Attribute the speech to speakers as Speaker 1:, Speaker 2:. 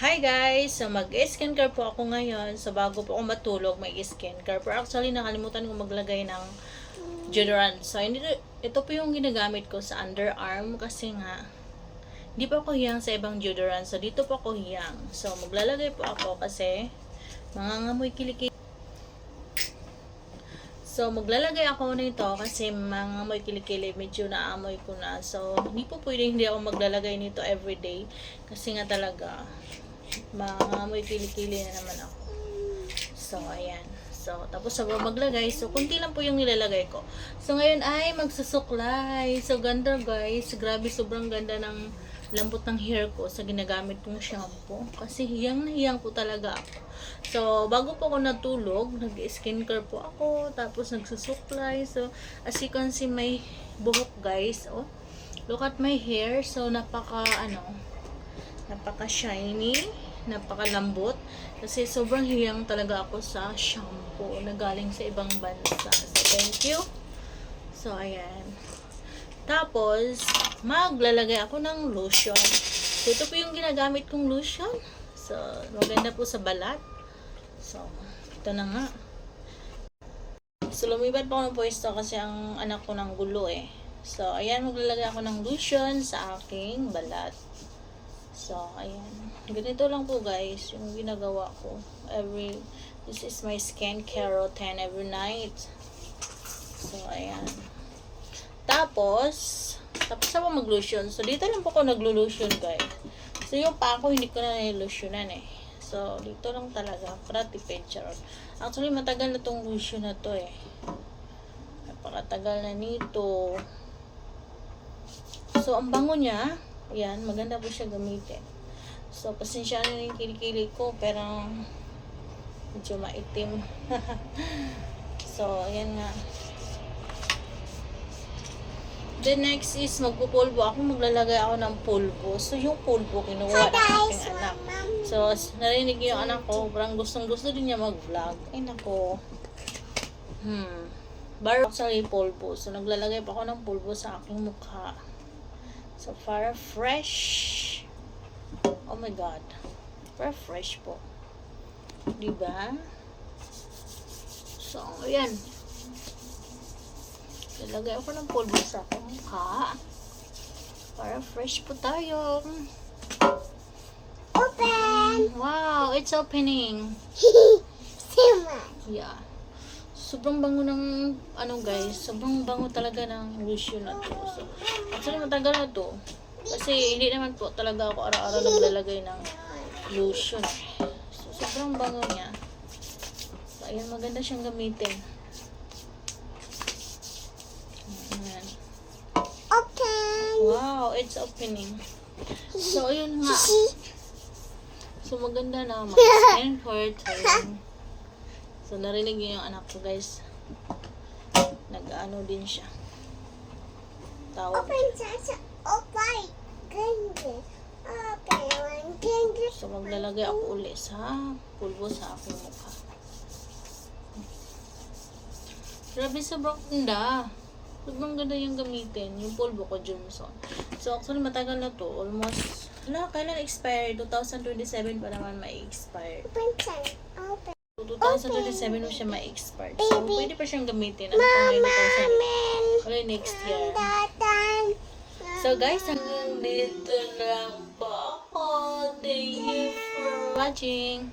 Speaker 1: Hi guys! So mag-skincare po ako ngayon. So bago po ako matulog, mag-skincare. Pero actually nakalimutan ko maglagay ng deodorant. So ito po yung ginagamit ko sa underarm kasi nga hindi pa ako hiyang sa ibang deodorant. So dito po ako hiyang. So maglalagay po ako kasi mangangamoy kilikili. So, maglalagay ako nito kasi mangangamoy kilikili, medyo naamoy ko na. So, hindi po pwede hindi ako maglalagay nito everyday kasi nga talaga mangangamoy kilikili na naman ako. So, ayan. So, tapos ako maglagay. So, kunti lang po yung nilalagay ko. So, ngayon ay magsusuklay. So, ganda guys. Grabe, sobrang ganda ng lambot ng hair ko sa ginagamit kong shampoo. Kasi hiyang na hiyang po talaga ako. So, bago po ako natulog, nag-skincare po ako. Tapos, nagsusuklay. So, as you can see, may buhok guys. Oh, look at my hair. So, napaka-shiny, napakalambot kasi sobrang hiyang talaga ako sa shampoo na galing sa ibang bansa. So, thank you. So, ayan. Tapos, maglalagay ako ng lotion. So, ito po yung ginagamit kong lotion. So, maganda po sa balat. So, ito na nga. So, lumipat po ako ng pwesto kasi ang anak ko ng gulo eh. So, ayan, maglalagay ako ng lotion sa aking balat. So, ayan. Ganito lang po guys, yung ginagawa ko. This is my skincare routine every night. So, ayan. Tapos ako mag-lotion. So, dito lang po ako naglo-lotion guys. So, yung pa ako, hindi ko na nilotionan eh. So, dito lang talaga. Para tipid, charot. Actually, matagal na tong lotion na to eh. Napakatagal na nito. So, ang bango niya, ayan, maganda po siya gamitin. So, pasensya na yung kilikili ko, pero medyo maitim. So, ayan nga. The next is magpupulbo ako. Maglalagay ako ng pulbo. So, yung pulbo, kinuha ng aking anak. So, narinig yung anak ko. Parang gustong-gusto din niya mag-vlog. Ay, nako. Bar actually pulbo. So, naglalagay pa ako ng pulbo sa aking mukha. So, para fresh. Oh my God. Para fresh po. Diba? So, ayan. Lalagay ako ng pulbo sa aking mukha. Para fresh po tayo.
Speaker 2: Open!
Speaker 1: Wow, it's opening. Yeah. Sobrang bango ng, guys, sobrang bango talaga ng lotion na to. So, actually, matagal na to. Kasi, hindi naman po talaga ako araw-araw naglalagay ng lotion. So, sobrang bango niya. So, ayan, maganda siyang gamitin. Ayan.
Speaker 2: Open!
Speaker 1: Wow, it's opening. So, ayun nga. So, maganda na. And curtain. So, narinig niyo yung anak ko, guys. Nag-ano din siya. Tawag.
Speaker 2: Open! Open! Open!
Speaker 1: So, maglalagay ako ulit sa pulbo sa aking mukha. Grabe, sobrang ganda. Sobrang ganda yung gamitin. Yung pulbo ko, Johnson. So, actually, matagal na to. Almost, kailan expire? 2027 pa naman ma-expire.
Speaker 2: Open!
Speaker 1: 2027 mo siya ma-expire. So, pwede pa siyang gamitin. Ano pa ngayon? Wala next year. So, guys, hanggang dito lang po ako. Thank you for watching.